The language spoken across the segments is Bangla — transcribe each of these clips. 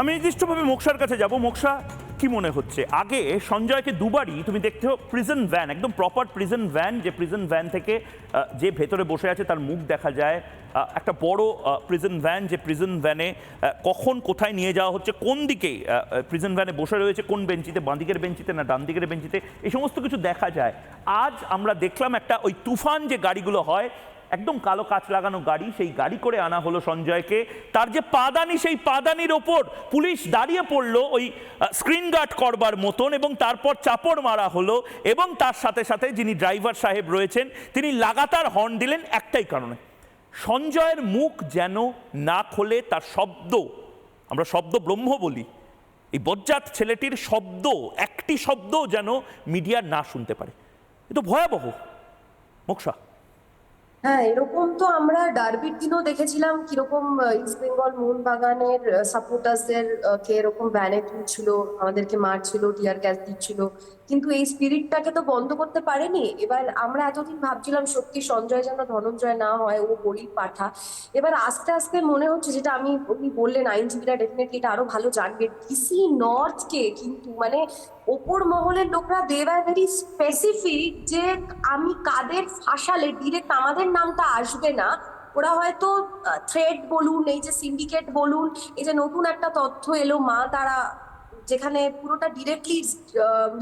আমি নির্দিষ্টভাবে মোক্সার কাছে যাব। মোক্সা, কি মনে হচ্ছে, আগে সঞ্জয়কে দুবারই তুমি দেখতে প্রিজন ভ্যান, একদম প্রপার প্রিজন ভ্যান, যে প্রিজন ভ্যান থেকে যে ভেতরে বসে আছে তার মুখ দেখা যায়, একটা বড় প্রিজন ভ্যান, যে প্রিজন ভ্যানে কখন কোথায় নিয়ে যাওয়া হচ্ছে, কোন দিকে প্রিজন ভ্যানে বসে রয়েছে, কোন বেঞ্চিতে, বাঁ দিকের বেঞ্চিতে না ডান দিকের বেঞ্চিতে, এই সমস্ত কিছু দেখা যায়। আজ আমরা দেখলাম একটা ওই তুফান যে গাড়িগুলো হয়, একদম কালো কাচ লাগানো গাড়ি, সেই গাড়ি করে আনা হলো সঞ্জয়কে। তার যে পাদানি, সেই পাদানির ওপর পুলিশ দাঁড়িয়ে পড়লো ওই স্ক্রিন গার্ড করবার মতন, এবং তারপর চাপড় মারা হলো। এবং তার সাথে সাথে যিনি ড্রাইভার সাহেব রয়েছেন তিনি লাগাতার হর্ন দিলেন একটাই কারণে, সঞ্জয়ের মুখ যেন না খোলে, তার শব্দ, আমরা শব্দ ব্রহ্ম বলি, এই বজ্জাত ছেলেটির শব্দ, একটি শব্দ যেন মিডিয়া না শুনতে পারে। এ তো ভয়াবহ মোক্সা। হ্যাঁ, এরকম তো আমরা ডার্বির দিনও দেখেছিলাম কিরকম ইস্ট বেঙ্গল মোহনবাগানের সাপোর্টার্সদের কে এরকম ভ্যানে তুলছিল, আমাদেরকে মারছিল, টিয়ার গ্যাস দিচ্ছিল, কিন্তু এই স্পিরিটটাকে তো বন্ধ করতে পারেনি। এবার আমরা এতদিন ভাবছিলাম সত্যি সঞ্জয় যেন ধনঞ্জয় না হয়, ও বলির পাঠা। এবার আস্তে আস্তে মনে হচ্ছে, যেটা উনি বললেন, আইনজীবীরা ডেফিনেটলি এটা আরো ভালো জানবে, ডিসি নর্থ কে কিন্তু মানে ওপর মহলের লোকরা দে আর ভেরি স্পেসিফিক, যে আমি কাদের ফাঁসালে ডিরেক্ট আমাদের নামটা আসবে না। ওরা হয়তো থ্রেড বলুন, এই যে সিন্ডিকেট বলুন, এই যে নতুন একটা তথ্য এলো মা তারা, যেখানে পুরোটা directly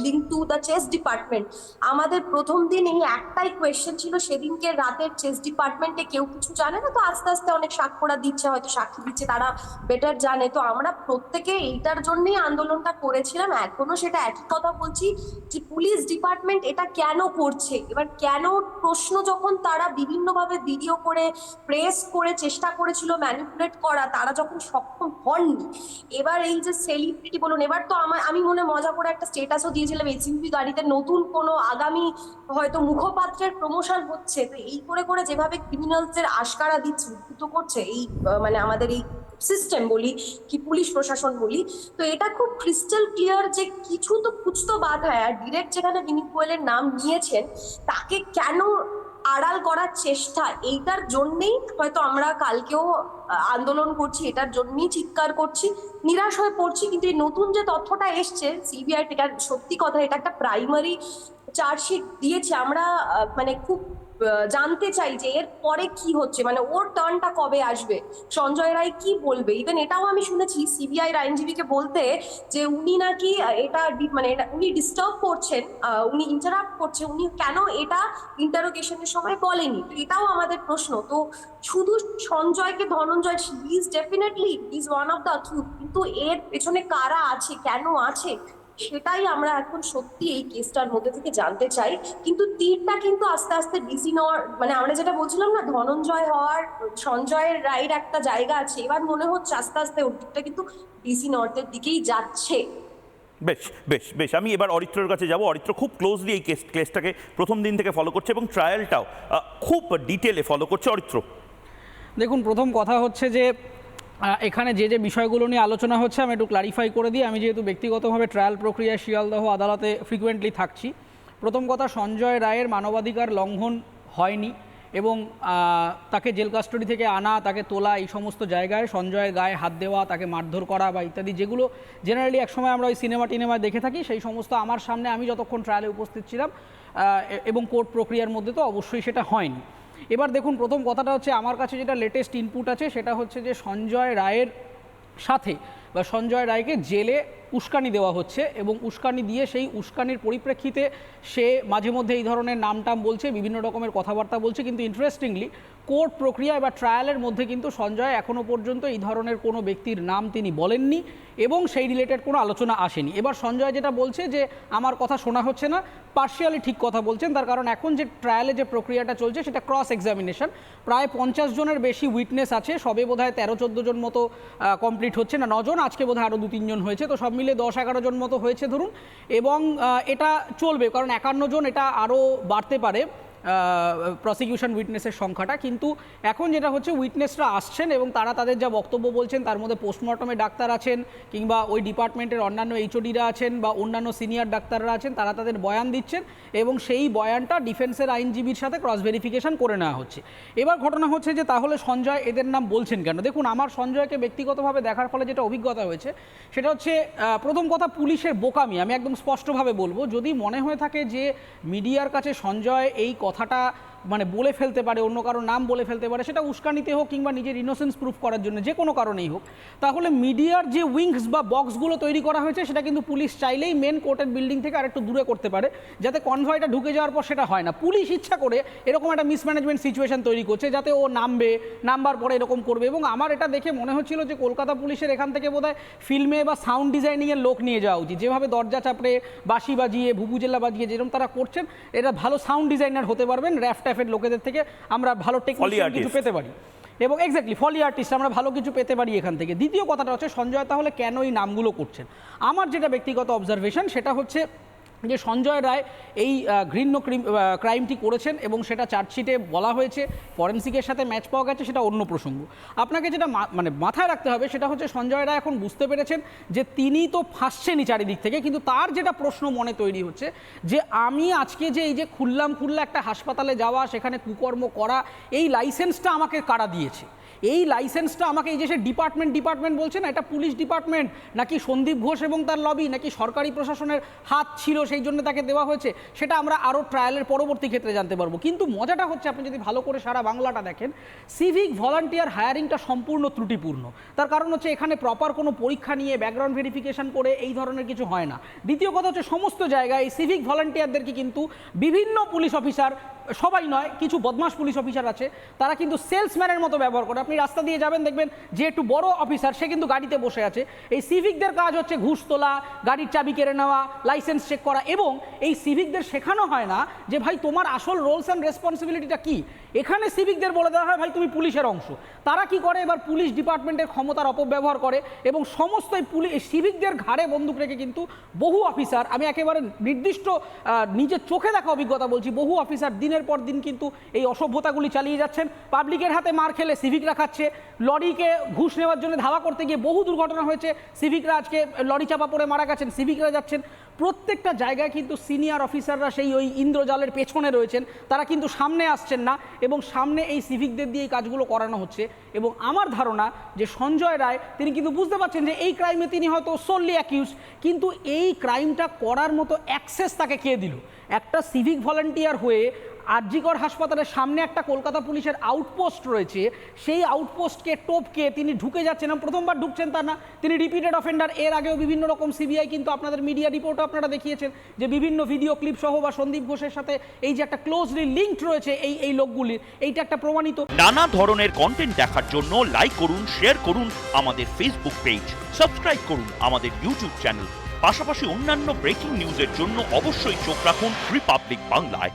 link to the chess department. আমাদের প্রথম দিন এই একটাই কোয়েশ্চেন ছিল, সেদিনকে রাতের চেস ডিপার্টমেন্টে কেউ কিছু জানে না, তো আস্তে আস্তে অনেক সাক্ষীরা দিচ্ছে, হয়তো সাক্ষী দিচ্ছে, তারা বেটার জানে। তো আমরা প্রত্যেকে এইটার জন্যই আন্দোলনটা করেছিলাম, এখনো সেটা একই কথা বলছি, যে পুলিশ ডিপার্টমেন্ট এটা কেন করছে। এবার কেন প্রশ্ন, যখন তারা বিভিন্নভাবে ভিডিও করে প্রেস করে চেষ্টা করেছিল ম্যানিপুলেট করা, তারা যখন সক্ষম হননি, এবার এই যে সেলিব্রিটি বলুন, এবার তো আমি মনে মজা করে একটা স্টেটাসও দিয়েছিলাম, এসইউভি গাড়িতে নতুন কোনো আগামী হয়তো মুখপাত্রের প্রমোশন হচ্ছে। তো এই করে করে যেভাবে ক্রিমিনালসদের আশকারা দিচ্ছে, উদ্বুদ্ধ করছে এই মানে আমাদের এই সিস্টেম বলি কি পুলিশ প্রশাসন বলি, তো এটা খুব ক্রিস্টাল ক্লিয়ার যে কিছু তো কুছ তো বাত হয়। আর ডিরেক্ট যেখানে বিনীত গোয়েলের নাম নিয়েছেন, তাকে কেন আড়াল করার চেষ্টা, এইটার জন্যই হয়তো আমরা কালকেও আন্দোলন করছি, এটার জন্যই চিৎকার করছি, নিরাশ হয়ে পড়ছি। কিন্তু এই নতুন যে তথ্যটা এসছে সিবিআই, এটা সত্যি কথা, এটা একটা প্রাইমারি চার্জশিট দিয়েছে। আমরা মানে খুব জানতে চাই যে এর পরে কি হচ্ছে, মানে ওর টার্নটা কবে আসবে, সঞ্জয় রায় কি বলবে। ইভেন এটাও আমি শুনেছি সিবিআই আইনজীবীকে বলতে, যে উনি নাকি এটা মানে উনি ডিস্টার্ব করছেন, উনি ইন্টারাপ্ট করছে, উনি কেন এটা ইন্টারোগেশনের সময় বলেনি। তো এটাও আমাদের প্রশ্ন। তো শুধু সঞ্জয়কে Dhananjay, is definitely is one of the accused, কিন্তু এর পেছনে কারা আছে, কেন আছে, সেটাই আমরা এখন সত্যি এই কেসটার মধ্যে থেকে জানতে চাই। কিন্তু তীরটা কিন্তু আস্তে আস্তে ডিসি নেওয়ার, মানে আমরা যেটা বলছিলাম না, ধনঞ্জয় হওয়ার সঞ্জয়ের রায়ের একটা জায়গা আছে, এবার মনে হচ্ছে আস্তে আস্তে ওর দিকটা কিন্তু ডিসি নর্থের দিকেই যাচ্ছে। বেশ বেশ বেশ, আমি এবার অরিত্রর কাছে যাব। অরিত্র খুব ক্লোজলি এই কেসটাকে প্রথম দিন থেকে ফলো করছে এবং ট্রায়ালটাও খুব ডিটেলে ফলো করছে। অরিত্র, দেখুন, প্রথম কথা হচ্ছে যে এখানে যে যে বিষয়গুলো নিয়ে আলোচনা হচ্ছে আমি একটু ক্লারিফাই করে দিই। আমি যেহেতু ব্যক্তিগতভাবে ট্রায়াল প্রক্রিয়ায় শিয়ালদহ আদালতে ফ্রিকুয়েন্টলি থাকছি, প্রথম কথা, সঞ্জয় রায়ের মানবাধিকার লঙ্ঘন হয়নি এবং তাকে জেল কাস্টডি থেকে আনা, তাকে তোলা, এই সমস্ত জায়গায় সঞ্জয়ের গায়ে হাত দেওয়া, তাকে মারধর করা বা ইত্যাদি, যেগুলো জেনারেলি একসময় আমরা ওই টিনেমায় দেখে থাকি, সেই সমস্ত আমার সামনে আমি যতক্ষণ ট্রায়ালে উপস্থিত ছিলাম এবং কোর্ট প্রক্রিয়ার মধ্যে তো অবশ্যই সেটা হয়নি। এবার দেখুন, প্রথম কথাটা হচ্ছে, আমার কাছে যেটা লেটেস্ট ইনপুট আছে সেটা হচ্ছে যে সঞ্জয় রায়ের সাথে বা সঞ্জয় রায়কে জেলে উস্কানি দেওয়া হচ্ছে এবং উস্কানি দিয়ে সেই উস্কানির পরিপ্রেক্ষিতে সে মাঝে মধ্যে এই ধরনের নামটাম বলছে, বিভিন্ন রকমের কথাবার্তা বলছে। কিন্তু ইন্টারেস্টিংলি কোর্ট প্রক্রিয়া বা ট্রায়ালের মধ্যে কিন্তু সঞ্জয় এখনও পর্যন্ত এই ধরনের কোনো ব্যক্তির নাম তিনি বলেননি এবং সেই রিলেটেড কোনো আলোচনা আসেনি। এবার সঞ্জয় যেটা বলছে যে আমার কথা শোনা হচ্ছে না, পার্শিয়ালি ঠিক কথা বলছেন, তার কারণ এখন যে ট্রায়ালে যে প্রক্রিয়াটা চলছে সেটা ক্রস এক্সামিনেশন। প্রায় 50 জনের বেশি উইটনেস আছে, সবে বোধহয় 13-14 জন মতো কমপ্লিট হচ্ছে, না 9 জন, আজকে বোধহয় আরও 2-3 জন হয়েছে, তো সব মিলে 10-11 জন মতো হয়েছে ধরুন। এবং এটা চলবে, কারণ 51 জন, এটা আরও বাড়তে পারে। প্রসিকিউশন উইটনেসের সংখ্যাটা, কিন্তু এখন যেটা হচ্ছে উইটনেসরা আসছেন এবং তারা তাদের যা বক্তব্য বলছেন তার মধ্যে পোস্টমর্টমে ডাক্তার আছেন কিংবা ওই ডিপার্টমেন্টের অন্যান্য এইচওডিরা আছেন বা অন্যান্য সিনিয়র ডাক্তাররা আছেন, তারা তাদের বয়ান দিচ্ছেন এবং সেই বয়ানটা ডিফেন্সের আইনজীবীর সাথে ক্রস ভেরিফিকেশন করে নেওয়া হচ্ছে। এবার ঘটনা হচ্ছে যে তাহলে সঞ্জয় এদের নাম বলছেন কেন? দেখুন, আমার সঞ্জয়কে ব্যক্তিগতভাবে দেখার ফলে যেটা অভিজ্ঞতা হয়েছে সেটা হচ্ছে প্রথম কথা পুলিশের বোকামি। আমি একদম স্পষ্টভাবে বলবো, যদি মনে হয়ে থাকে যে মিডিয়ার কাছে সঞ্জয় এই কথাটা মানে বলে ফেলতে পারে, অন্য কারো নাম বলে ফেলতে পারে, সেটা উস্কানিতে হোক কিংবা নিজের ইনোসেন্স প্রুফ করার জন্য যে কোনো কারণেই হোক, তাহলে মিডিয়ার যে উইংস বা বক্সগুলো তৈরি করা হয়েছে সেটা কিন্তু পুলিশ চাইলেই মেন কোর্টের বিল্ডিং থেকে আরেকটু দূরে করতে পারে, যাতে কনভয়টা ঢুকে যাওয়ার পর সেটা হয় না। পুলিশ ইচ্ছা করে এরকম একটা মিসম্যানেজমেন্ট সিচুয়েশন তৈরি করছে যাতে ও নামবার পরে এরকম করবে। এবং আমার এটা দেখে মনে হচ্ছিল যে কলকাতা পুলিশের এখান থেকে বোধহয় ফিল্মে বা সাউন্ড ডিজাইনিংয়ের লোক নিয়ে যাওয়া উচিত। যেভাবে দরজা চাপড়ে, বাঁশি বাজিয়ে, ভুবুজেলা বাজিয়ে যেরকম তারা করছেন, এটা ভালো সাউন্ড ডিজাইনার হতে পারবেন। র্যাফ ট্যাফের লোকেদের থেকে আমরা ভালো টেকনিশিয়ান কিছু পেতে পারি এবং এক্স্যাক্টলি ফলি আর্টিস্ট আমরা ভালো কিছু পেতে পারি এখান থেকে। দ্বিতীয় কথাটা হচ্ছে সঞ্জয় তাহলে কেন এই নামগুলো করছেন? আমার যেটা ব্যক্তিগত অবজারভেশন সেটা হচ্ছে যে সঞ্জয় রায় এই ঘৃণ্য ক্রাইমটি করেছেন এবং সেটা চার্জশিটে বলা হয়েছে, ফরেন্সিকের সাথে ম্যাচ পাওয়া গেছে, সেটা অন্য প্রসঙ্গ। আপনাকে যেটা মানে মাথায় রাখতে হবে সেটা হচ্ছে সঞ্জয় রায় এখন বুঝতে পেরেছেন যে তিনি তো ফাঁসছেনই চারিদিক থেকে, কিন্তু তার যেটা প্রশ্ন মনে তৈরি হচ্ছে যে আমি আজকে যে এই যে খুল্লা একটা হাসপাতালে যাওয়া, সেখানে কুকর্ম করা, এই লাইসেন্সটা আমাকে কারা দিয়েছে? এই লাইসেন্সটা আমাকে এই যে সে ডিপার্টমেন্ট বলছে না, এটা পুলিশ ডিপার্টমেন্ট নাকি সন্দীপ ঘোষ এবং তার লবি নাকি সরকারি প্রশাসনের হাত ছিল সেই জন্য তাকে দেওয়া হয়েছে, সেটা আমরা আরও ট্রায়ালের পরবর্তী ক্ষেত্রে জানতে পারবো। কিন্তু মজাটা হচ্ছে আপনি যদি ভালো করে সারা বাংলাটা দেখেন, সিভিক ভলান্টিয়ার হায়ারিংটা সম্পূর্ণ ত্রুটিপূর্ণ। তার কারণ হচ্ছে এখানে প্রপার কোনো পরীক্ষা নিয়ে ব্যাকগ্রাউন্ড ভেরিফিকেশন করে এই ধরনের কিছু হয় না। দ্বিতীয় কথা হচ্ছে সমস্ত জায়গায় এই সিভিক ভলান্টিয়ারদেরকে কিন্তু বিভিন্ন পুলিশ অফিসার, সবাই নয়, কিছু বদমাশ পুলিশ অফিসার আছে, তারা কিন্তু সেলসম্যানের মতো ব্যবহার করে। আপনি রাস্তা দিয়ে যাবেন, দেখবেন যে একটু বড় অফিসার সে কিন্তু গাড়িতে বসে আছে। এই সিভিকদের কাজ হচ্ছে ঘুষ তোলা, গাড়ির চাবি কেড়ে নেওয়া, লাইসেন্স চেক করা, এবং এই সিভিকদের শেখানো হয় না যে ভাই তোমার আসল রোলস অ্যান্ড রেসপন্সিবিলিটিটা কি। এখানে সিভিকদের বলে দেওয়া হয় ভাই তুমি পুলিশের অংশ। তারা কি করে, এবার পুলিশ ডিপার্টমেন্টের ক্ষমতার অপব্যবহার করে এবং সমস্ত এই সিভিকদের ঘাড়ে বন্দুক রেখে কিন্তু বহু অফিসার, আমি একেবারে নির্দিষ্ট নিজের চোখে দেখা অভিজ্ঞতা বলছি, বহু অফিসার দিনের পর দিন কিন্তু এই অসভ্যতাগুলি চালিয়ে যাচ্ছেন। পাবলিকের হাতে মার খেলে সিভিকরা খাচ্ছে, লরিকে ঘুষ নেওয়ার জন্য ধাওয়া করতে গিয়ে বহু দুর্ঘটনা হয়েছে, সিভিকরা আজকে লরি চাপা পড়ে মারা গেছেন, সিভিকরা যাচ্ছেন। প্রত্যেকটা জায়গায় কিন্তু সিনিয়র অফিসাররা সেই ওই ইন্দ্রজালের পেছনে রয়েছেন, তারা কিন্তু সামনে আসছেন না এবং সামনে এই সিভিকদের দিয়ে এই কাজগুলো করানো হচ্ছে। এবং আমার ধারণা যে সঞ্জয় রায় তিনি কিন্তু বুঝতে পারছেন যে এই ক্রাইমে তিনি হয়তো সোললি অ্যাকিউজ, কিন্তু এই ক্রাইমটা করার মতো অ্যাক্সেস তাকে কে দিল? একটা সিভিক ভলান্টিয়ার হয়ে আরজিকর হাসপাতালের সামনে একটা কলকাতা পুলিশের আউটপোস্ট রয়েছে, সেই আউটপোস্টকে টপকে তিনি ঢুকে যাচ্ছেন। প্রথমবার ঢুকছেন তা না, তিনি রিপিটেড অফেন্ডার। এর আগেও বিভিন্ন রকম সিবিআই কিন্তু আপনাদের মিডিয়া রিপোর্টও আপনারা দেখিয়েছেন যে বিভিন্ন ভিডিও ক্লিপ সহ বা সন্দীপ ঘোষের সাথে এই যে একটা ক্লোজলি লিঙ্কড রয়েছে এই লোকগুলির, এইটা একটা প্রমাণিত। নানা ধরনের কন্টেন্ট দেখার জন্য লাইক করুন, শেয়ার করুন আমাদের ফেসবুক পেজ, সাবস্ক্রাইব করুন আমাদের ইউটিউব চ্যানেল। পাশাপাশি অন্যান্য ব্রেকিং নিউজের জন্য অবশ্যই চোখ রাখুন রিপাবলিক বাংলায়।